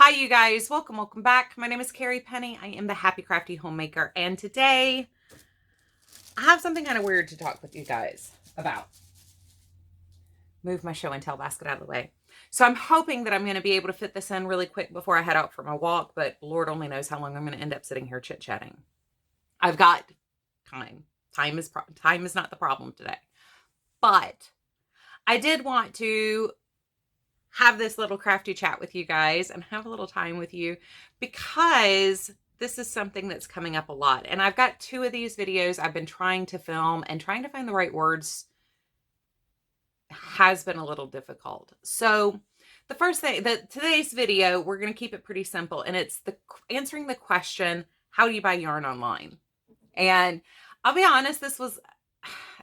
Hi, you guys. Welcome back. My name is Carrie Penny. I am the Happy Crafty Homemaker, and today I have something kind of weird to talk with you guys about. Move my show and tell basket out of the way. So I'm hoping that I'm going to be able to fit this in really quick before I head out for my walk, but Lord only knows how long I'm going to end up sitting here chit-chatting. I've got time. Time is not the problem today. But I did want to have this little crafty chat with you guys and have a little time with you because this is something that's coming up a lot. And I've got two of these videos I've been trying to film, and trying to find the right words has been a little difficult. So the first thing, today's video, we're going to keep it pretty simple, and it's answering the question, how do you buy yarn online? And I'll be honest,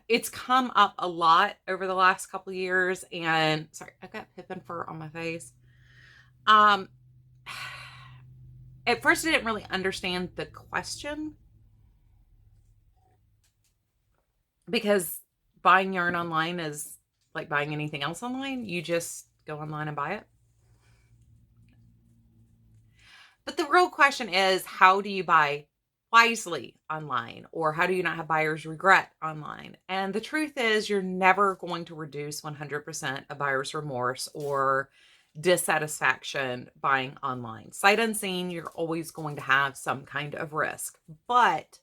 it's come up a lot over the last couple of years. And sorry, I've got Pippin fur on my face. At first I didn't really understand the question, because buying yarn online is like buying anything else online. You just go online and buy it. But the real question is, how do you buy wisely online, or how do you not have buyer's regret online? And the truth is, you're never going to reduce 100% of buyer's remorse or dissatisfaction buying online. Sight unseen, you're always going to have some kind of risk, but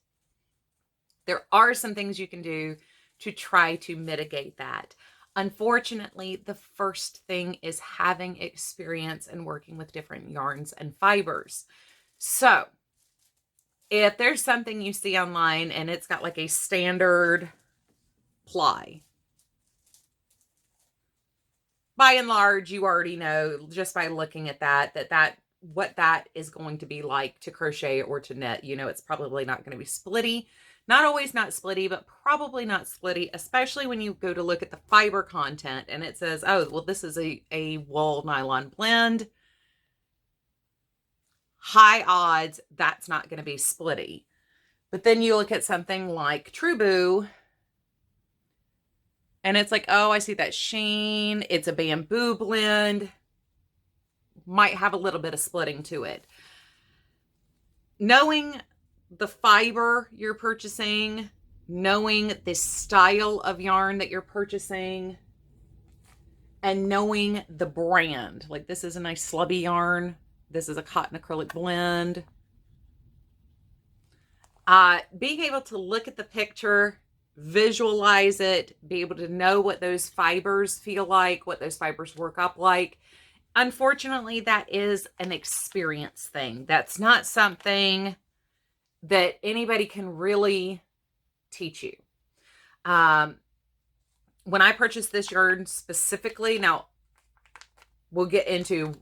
there are some things you can do to try to mitigate that. Unfortunately, the first thing is having experience in working with different yarns and fibers. So if there's something you see online and it's got like a standard ply, by and large, you already know just by looking at that what that is going to be like to crochet or to knit. You know, it's probably not going to be splitty. Not always not splitty, but probably not splitty, especially when you go to look at the fiber content and it says, oh, well, this is a wool nylon blend. High odds that's not going to be splitty. But then you look at something like Trubu, and it's like, oh, I see that sheen. It's a bamboo blend. Might have a little bit of splitting to it. Knowing the fiber you're purchasing, knowing the style of yarn that you're purchasing, and knowing the brand. Like, this is a nice slubby yarn. This is a cotton acrylic blend. Being able to look at the picture, visualize it, be able to know what those fibers feel like, what those fibers work up like. Unfortunately, that is an experience thing. That's not something that anybody can really teach you. When I purchased this yarn specifically, now we'll get into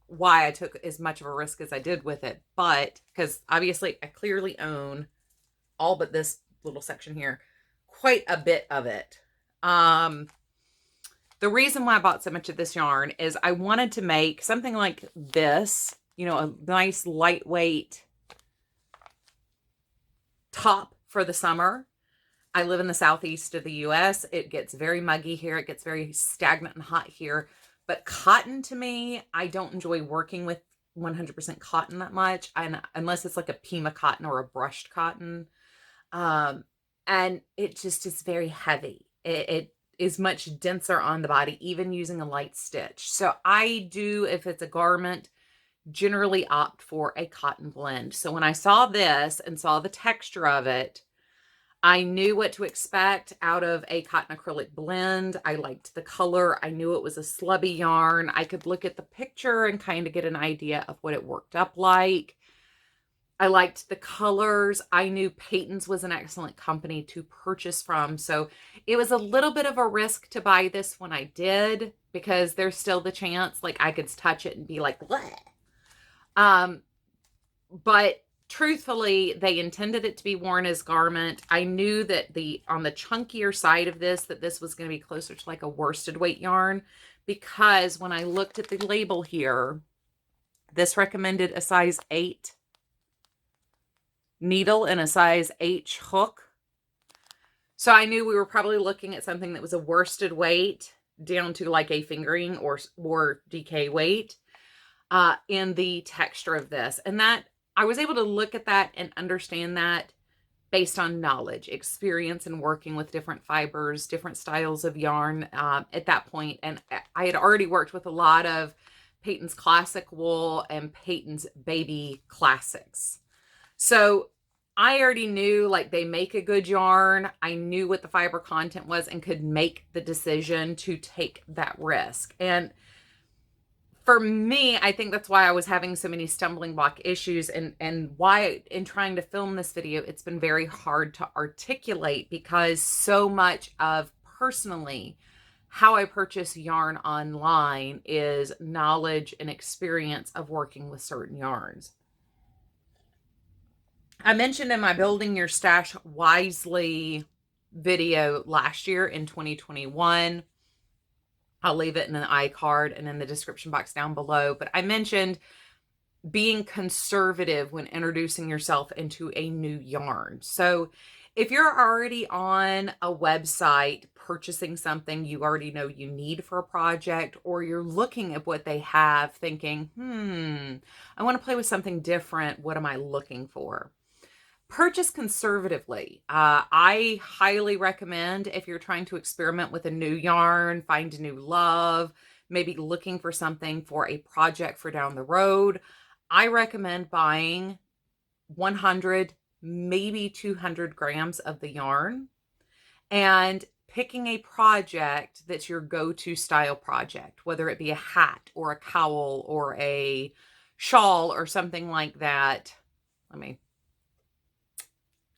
why I took as much of a risk as I did with it, but because obviously I clearly own all but this little section here, quite a bit of it. The reason why I bought so much of this yarn is I wanted to make something like this, you know, a nice lightweight top for the summer. I live in the southeast of the US. It gets very muggy here. It gets very stagnant and hot here. But cotton, to me, I don't enjoy working with 100% cotton that much, unless it's like a Pima cotton or a brushed cotton. And it just is very heavy. It is much denser on the body, even using a light stitch. So I do, if it's a garment, generally opt for a cotton blend. So when I saw this and saw the texture of it, I knew what to expect out of a cotton acrylic blend. I liked the color. I knew it was a slubby yarn. I could look at the picture and kind of get an idea of what it worked up like. I liked the colors. I knew Peyton's was an excellent company to purchase from. So it was a little bit of a risk to buy this when I did, because there's still the chance like I could touch it and be like, bleh. But truthfully, they intended it to be worn as garment. I knew that on the chunkier side of this, that this was going to be closer to like a worsted weight yarn, because when I looked at the label here, this recommended a size 8 needle and a size H hook. So I knew we were probably looking at something that was a worsted weight down to like a fingering or DK weight. in the texture of this. And that I was able to look at that and understand that based on knowledge, experience, and working with different fibers, different styles of yarn at that point. And I had already worked with a lot of Peyton's Classic Wool and Peyton's Baby Classics. So I already knew, like, they make a good yarn. I knew what the fiber content was and could make the decision to take that risk. And for me, I think that's why I was having so many stumbling block issues, and why in trying to film this video, it's been very hard to articulate, because so much of personally how I purchase yarn online is knowledge and experience of working with certain yarns. I mentioned in my Building Your Stash Wisely video last year in 2021, I'll leave it in an iCard and in the description box down below, but I mentioned being conservative when introducing yourself into a new yarn. So if you're already on a website purchasing something you already know you need for a project, or you're looking at what they have thinking, I want to play with something different, what am I looking for? Purchase conservatively. I highly recommend, if you're trying to experiment with a new yarn, find a new love, maybe looking for something for a project for down the road, I recommend buying 100, maybe 200 grams of the yarn and picking a project that's your go-to style project, whether it be a hat or a cowl or a shawl or something like that.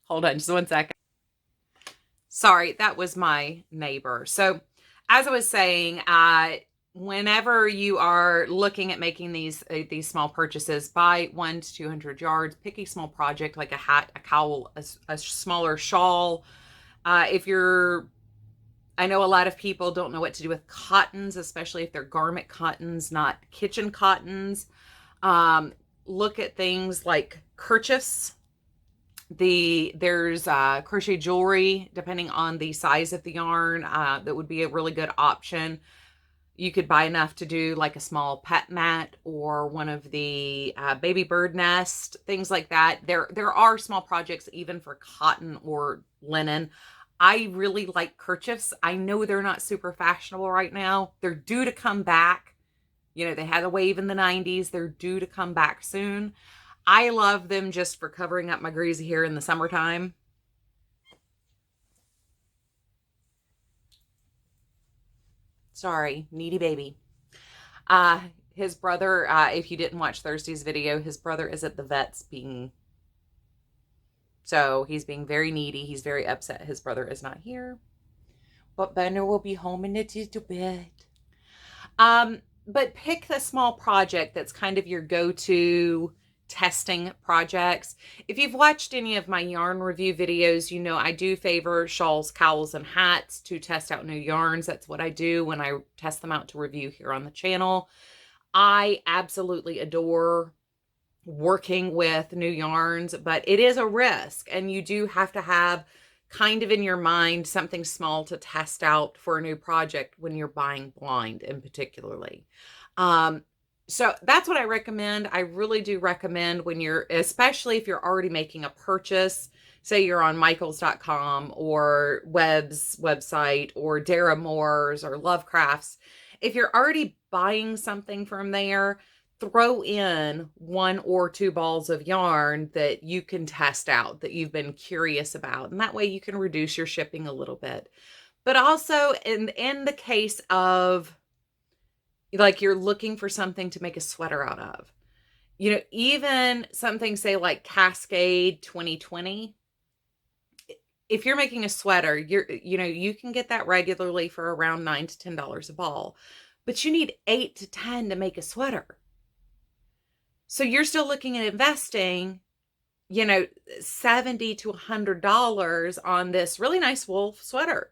Hold on just one second. Sorry, that was my neighbor. So as I was saying, whenever you are looking at making these small purchases, buy 1 to 200 yards, pick a small project like a hat, a cowl, a smaller shawl. I know a lot of people don't know what to do with cottons, especially if they're garment cottons, not kitchen cottons. Look at things like kerchiefs. There's crochet jewelry, depending on the size of the yarn, that would be a really good option. You could buy enough to do like a small pet mat or one of the baby bird nest, things like that. There are small projects even for cotton or linen. I really like kerchiefs. I know they're not super fashionable right now. They're due to come back. You know, they had a wave in the 90s. They're due to come back soon. I love them just for covering up my greasy hair in the summertime. Sorry, needy baby. His brother, if you didn't watch Thursday's video, his brother is at the vet's so he's being very needy. He's very upset his brother is not here. But Banner will be home in a little bit. But pick the small project that's kind of your go-to testing projects. If you've watched any of my yarn review videos, you know I do favor shawls, cowls, and hats to test out new yarns. That's what I do when I test them out to review here on the channel. I absolutely adore working with new yarns, but it is a risk, and you do have to have kind of in your mind something small to test out for a new project when you're buying blind, in particularly. So that's what I recommend. I really do recommend when you're, especially if you're already making a purchase, say you're on Michaels.com or Webb's website or Dara Moore's or Lovecrafts. If you're already buying something from there, throw in 1 or 2 balls of yarn that you can test out, that you've been curious about. And that way you can reduce your shipping a little bit. But also in the case of, like, you're looking for something to make a sweater out of, you know, even something, say, like Cascade 2020, if you're making a sweater, you can get that regularly for around $9 to $10 a ball, but you need 8 to 10 to make a sweater. So you're still looking at investing, $70 to $100 on this really nice wool sweater.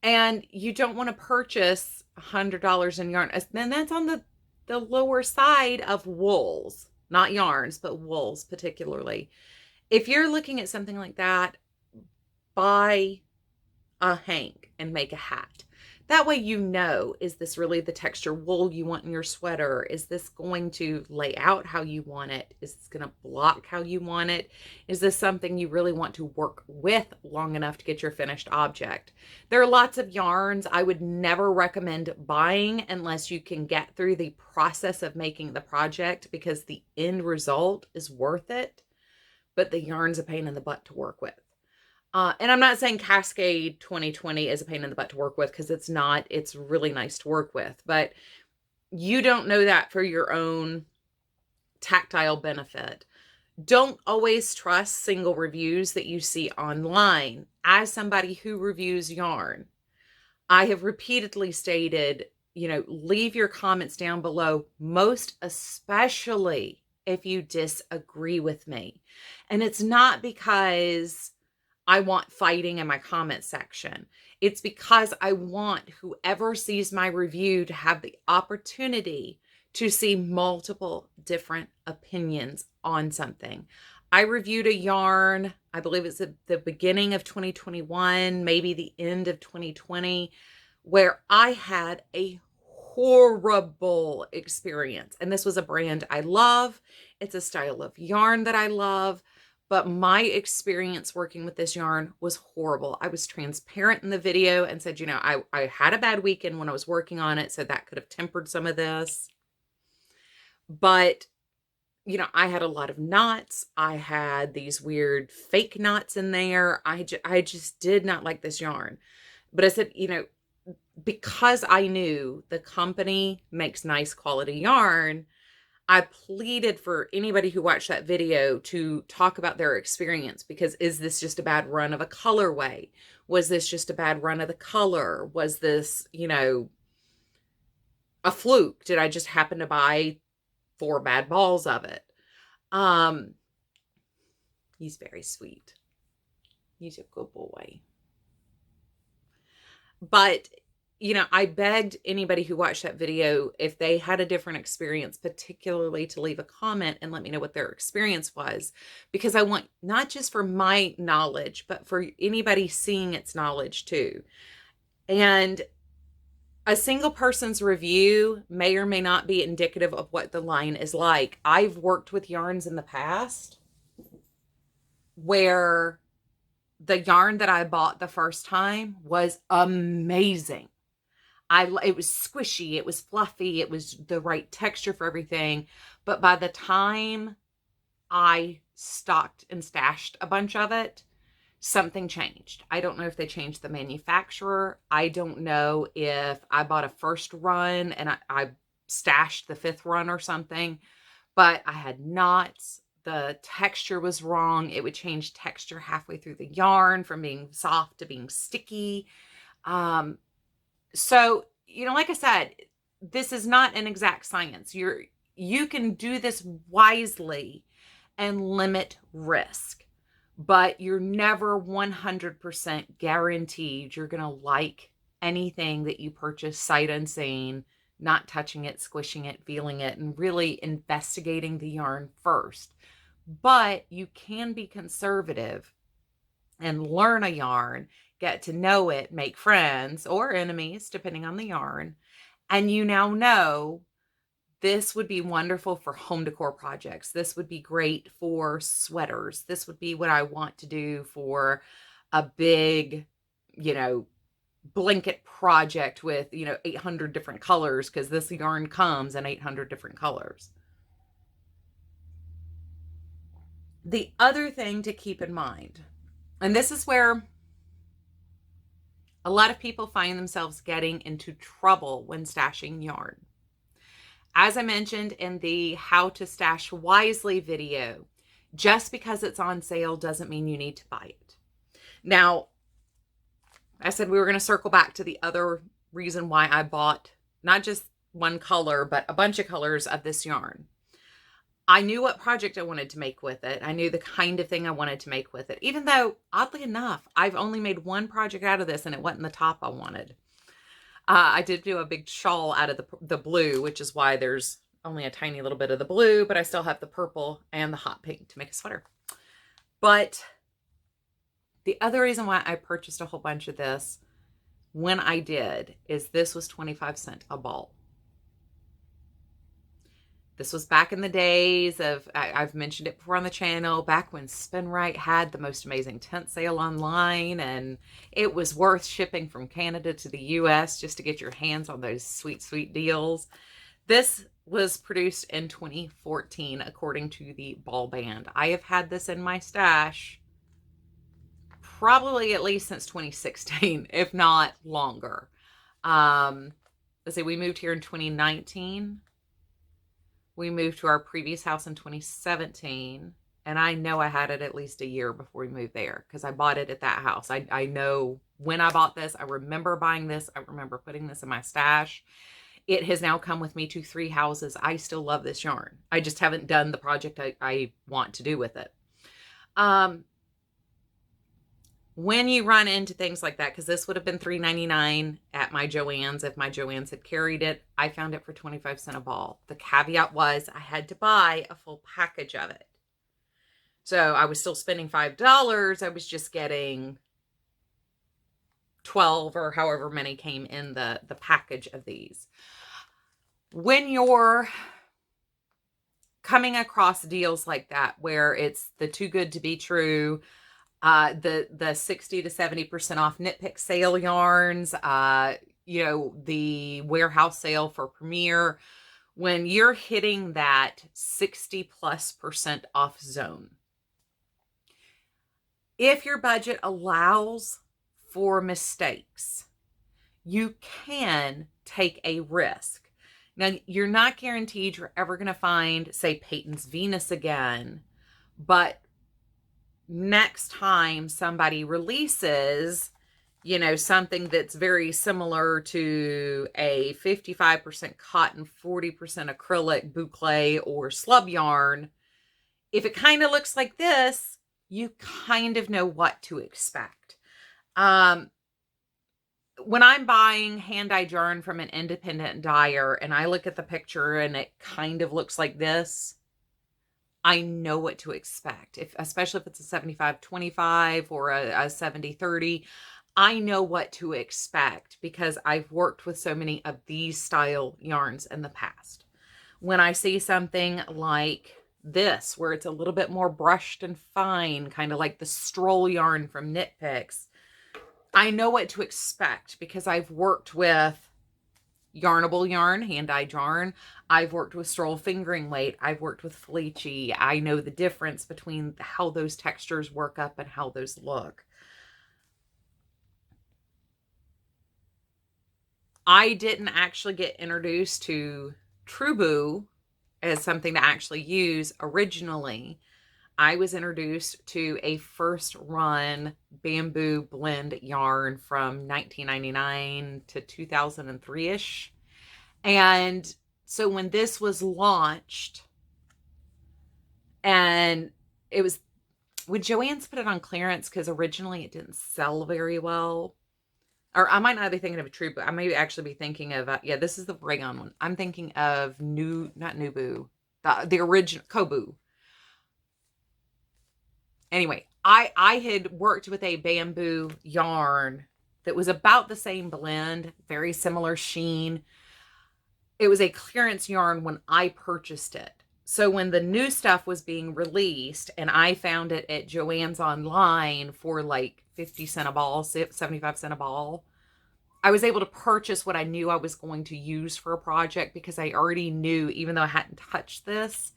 And you don't want to purchase $100 in yarn. And that's on the lower side of wools, not yarns, but wools particularly. If you're looking at something like that, buy a hank and make a hat. That way you know, is this really the texture wool you want in your sweater? Is this going to lay out how you want it? Is this going to block how you want it? Is this something you really want to work with long enough to get your finished object? There are lots of yarns I would never recommend buying unless you can get through the process of making the project, because the end result is worth it, but the yarn's a pain in the butt to work with. And I'm not saying Cascade 2020 is a pain in the butt to work with, because it's not. It's really nice to work with. But you don't know that for your own tactile benefit. Don't always trust single reviews that you see online. As somebody who reviews yarn, I have repeatedly stated, leave your comments down below, most especially if you disagree with me. And it's not because I want fighting in my comment section. It's because I want whoever sees my review to have the opportunity to see multiple different opinions on something. I reviewed a yarn, I believe it's at the beginning of 2021, maybe the end of 2020, where I had a horrible experience. And this was a brand I love. It's a style of yarn that I love. But my experience working with this yarn was horrible. I was transparent in the video and said, I had a bad weekend when I was working on it, so that could have tempered some of this. But, I had a lot of knots. I had these weird fake knots in there. I just did not like this yarn. But I said, because I knew the company makes nice quality yarn, I pleaded for anybody who watched that video to talk about their experience, because is this just a bad run of a colorway? Was this just a bad run of the color? Was this, a fluke? Did I just happen to buy 4 bad balls of it? He's very sweet. He's a good boy. But I begged anybody who watched that video, if they had a different experience, particularly to leave a comment and let me know what their experience was, because I want not just for my knowledge, but for anybody seeing its knowledge too. And a single person's review may or may not be indicative of what the line is like. I've worked with yarns in the past where the yarn that I bought the first time was amazing. It was squishy, it was fluffy, it was the right texture for everything. But by the time I stocked and stashed a bunch of it, something changed. I don't know if they changed the manufacturer. I don't know if I bought a first run and I stashed the 5th run or something, but I had knots. The texture was wrong. It would change texture halfway through the yarn from being soft to being sticky. So, like I said, this is not an exact science. You can do this wisely and limit risk, but you're never 100% guaranteed you're going to like anything that you purchase sight unseen, not touching it, squishing it, feeling it, and really investigating the yarn first. But you can be conservative and learn a yarn, get to know it, make friends or enemies, depending on the yarn. And you now know this would be wonderful for home decor projects. This would be great for sweaters. This would be what I want to do for a big, blanket project with, 800 different colors, because this yarn comes in 800 different colors. The other thing to keep in mind, and this is where a lot of people find themselves getting into trouble when stashing yarn. As I mentioned in the How to Stash Wisely video, just because it's on sale doesn't mean you need to buy it. Now, I said we were going to circle back to the other reason why I bought not just one color, but a bunch of colors of this yarn. I knew what project I wanted to make with it. I knew the kind of thing I wanted to make with it, even though, oddly enough, I've only made one project out of this and it wasn't the top I wanted. I did do a big shawl out of the blue, which is why there's only a tiny little bit of the blue, but I still have the purple and the hot pink to make a sweater. But the other reason why I purchased a whole bunch of this when I did is this was 25 cents a ball. This was back in the days of, I've mentioned it before on the channel, back when SpinRite had the most amazing tent sale online, and it was worth shipping from Canada to the US just to get your hands on those sweet, sweet deals. This was produced in 2014, according to the Ball Band. I have had this in my stash probably at least since 2016, if not longer. Let's see, we moved here in 2019. We moved to our previous house in 2017, and I know I had it at least a year before we moved there because I bought it at that house. I know when I bought this. I remember buying this. I remember putting this in my stash. It has now come with me to 3 houses. I still love this yarn. I just haven't done the project I want to do with it. When you run into things like that, because this would have been $3.99 at my Joann's if my Joann's had carried it, I found it for 25 cents a ball. The caveat was I had to buy a full package of it. So I was still spending $5. I was just getting 12 or however many came in the package of these. When you're coming across deals like that, where it's the too good to be true, the 60 to 70% off Knit Pick sale yarns, you know, the warehouse sale for Premier, when you're hitting that 60+% off zone, if your budget allows for mistakes, you can take a risk. Now, you're not guaranteed you're ever going to find, say, Peyton's Venus again, but next time somebody releases, you know, something that's very similar to a 55% cotton, 40% acrylic boucle or slub yarn, if it kind of looks like this, you kind of know what to expect. When I'm buying hand-dyed yarn from an independent dyer and I look at the picture and it kind of looks like this, I know what to expect. Especially if it's a 75-25 or a 70-30, I know what to expect because I've worked with so many of these style yarns in the past. When I see something like this, where it's a little bit more brushed and fine, kind of like the stroll yarn from Knit Picks, I know what to expect because I've worked with yarnable yarn, hand-dyed yarn. I've worked with stroll fingering weight. I've worked with fleechy. I know the difference between how those textures work up and how those look. I didn't actually get introduced to Trubu as something to actually use originally. I was introduced to a first run bamboo blend yarn from 1999 to 2003-ish. And so when this was launched, and it was, would Joann's put it on clearance because originally it didn't sell very well? Or I might not be thinking of a True, but I may actually be thinking of, yeah, this is the rayon one. I'm thinking of not Nubu, the original Kobu. Anyway, I had worked with a bamboo yarn that was about the same blend, very similar sheen. It was a clearance yarn when I purchased it. So when the new stuff was being released and I found it at Joann's online for like 50 cents a ball, 75 cents a ball, I was able to purchase what I knew I was going to use for a project because I already knew, even though I hadn't touched this,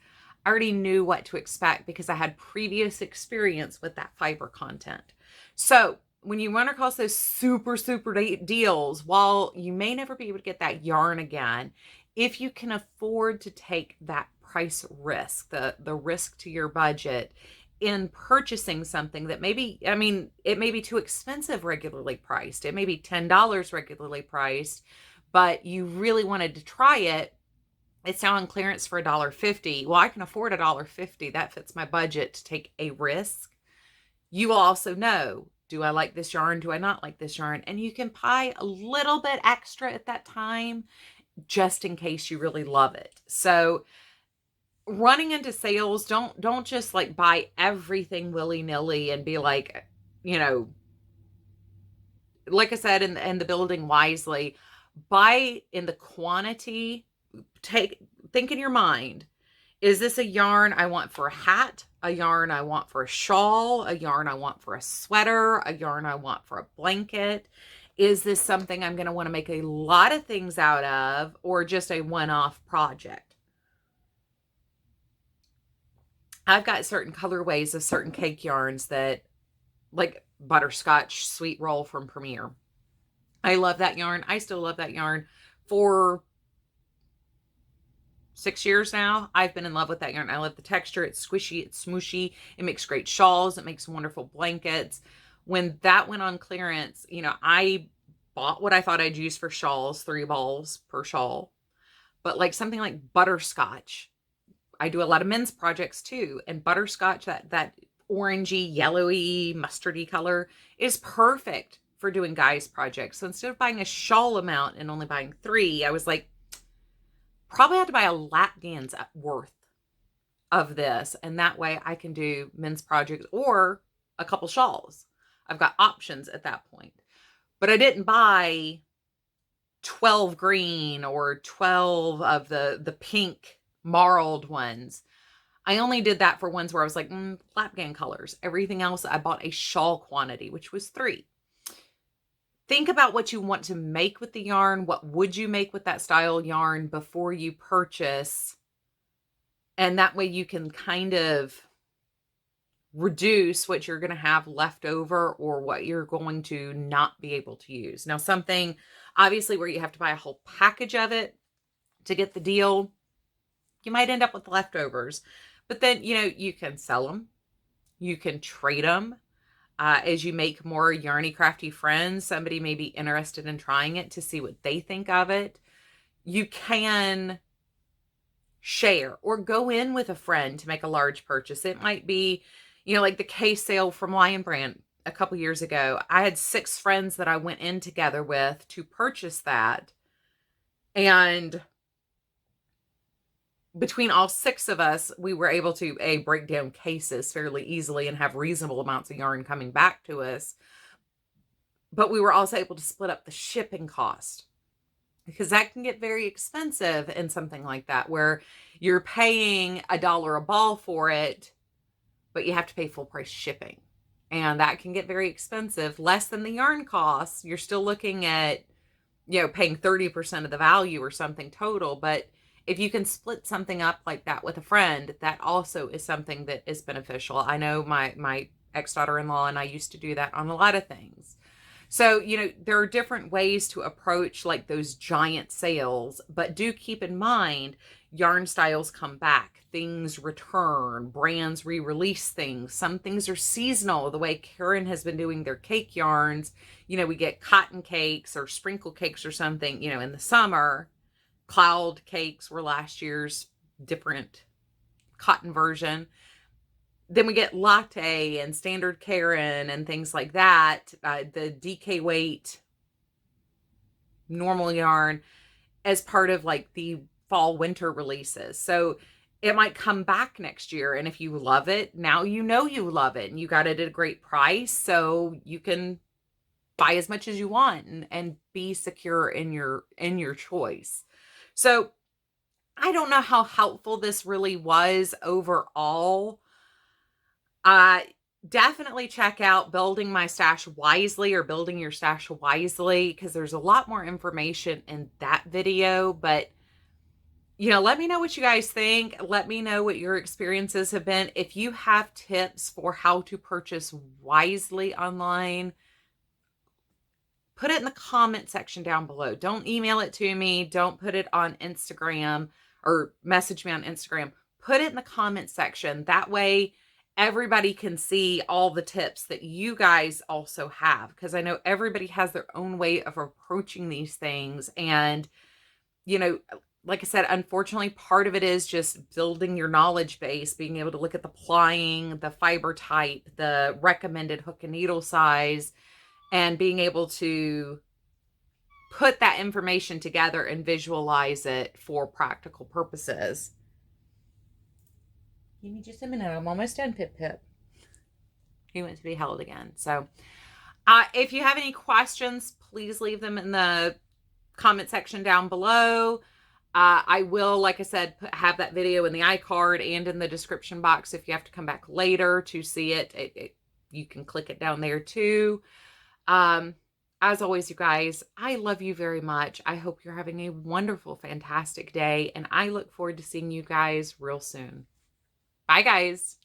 I already knew what to expect because I had previous experience with that fiber content. So when you run across those super deals, while you may never be able to get that yarn again, if you can afford to take that price risk, the risk to your budget in purchasing something that maybe, I mean, it may be too expensive regularly priced. It may be $10 regularly priced, but you really wanted to try it. It's now on clearance for $1.50. Well, I can afford $1.50. That fits my budget to take a risk. You will also know, do I like this yarn? Do I not like this yarn? And you can pay a little bit extra at that time just in case you really love it. So running into sales, don't just like buy everything willy-nilly and be like, you know, like I said, in the building wisely, buy in the quantity. Think in your mind, is this a yarn I want for a hat, a yarn I want for a shawl, a yarn I want for a sweater, a yarn I want for a blanket? Is this something I'm going to want to make a lot of things out of, or just a one-off project? I've got certain colorways of certain cake yarns that, like butterscotch sweet roll from Premier. I love that yarn. I still love that yarn. For 6 years now, I've been in love with that yarn. I love the texture. It's squishy, it's smooshy. It makes great shawls. It makes wonderful blankets. When that went on clearance, you know, I bought what I thought I'd use for shawls, 3 balls per shawl. But like something like butterscotch, I do a lot of men's projects too. And butterscotch, that orangey, yellowy, mustardy color is perfect for doing guys projects. So instead of buying a shawl amount and only buying 3, I was like, probably have to buy a lap gan's worth of this. And that way I can do men's projects or a couple shawls. I've got options at that point. But I didn't buy 12 green or 12 of the pink marled ones. I only did that for ones where I was like, lapgan colors. Everything else, I bought a shawl quantity, which was 3. Think about what you want to make with the yarn. What would you make with that style yarn before you purchase? And that way you can kind of reduce what you're going to have left over or what you're going to not be able to use. Now, something obviously where you have to buy a whole package of it to get the deal, you might end up with leftovers. But then, you know, you can sell them. You can trade them. As you make more yarny crafty friends, somebody may be interested in trying it to see what they think of it. You can share or go in with a friend to make a large purchase. It might be, you know, like the case sale from Lion Brand a couple years ago. I had 6 friends that I went in together with to purchase that. And between all 6 of us, we were able to break down cases fairly easily and have reasonable amounts of yarn coming back to us. But we were also able to split up the shipping cost, because that can get very expensive in something like that, where you're paying $1 a ball for it, but you have to pay full price shipping. And that can get very expensive, less than the yarn costs. You're still looking at, you know, paying 30% of the value or something total. But if you can split something up like that with a friend, that also is something that is beneficial. I know my ex-daughter-in-law and I used to do that on a lot of things. So, you know, there are different ways to approach like those giant sales, but do keep in mind yarn styles come back, things return, brands re-release things. Some things are seasonal, the way Karen has been doing their cake yarns. You know, we get cotton cakes or sprinkle cakes or something, you know, in the summer. Cloud cakes were last year's different cotton version. Then we get latte and standard Karen and things like that. The DK weight normal yarn as part of like the fall winter releases. So it might come back next year. And if you love it, now you know you love it and you got it at a great price. So you can buy as much as you want and be secure in your choice. So I don't know how helpful this really was overall. Definitely check out Building My Stash Wisely or Building Your Stash Wisely, because there's a lot more information in that video. But, you know, let me know what you guys think. Let me know what your experiences have been. If you have tips for how to purchase wisely online, put it in the comment section down below. Don't email it to me. Don't put it on Instagram or message me on Instagram. Put it in the comment section. That way everybody can see all the tips that you guys also have, because I know everybody has their own way of approaching these things. And, you know, like I said, unfortunately, part of it is just building your knowledge base, being able to look at the plying, the fiber type, the recommended hook and needle size, and being able to put that information together and visualize it for practical purposes. Give me just a minute. I'm almost done, Pip Pip. He wants to be held again. So If you have any questions, please leave them in the comment section down below. I will, like I said, have that video in the iCard and in the description box. If you have to come back later to see it, you can click it down there too. As always, you guys, I love you very much. I hope you're having a wonderful, fantastic day, and I look forward to seeing you guys real soon. Bye, guys.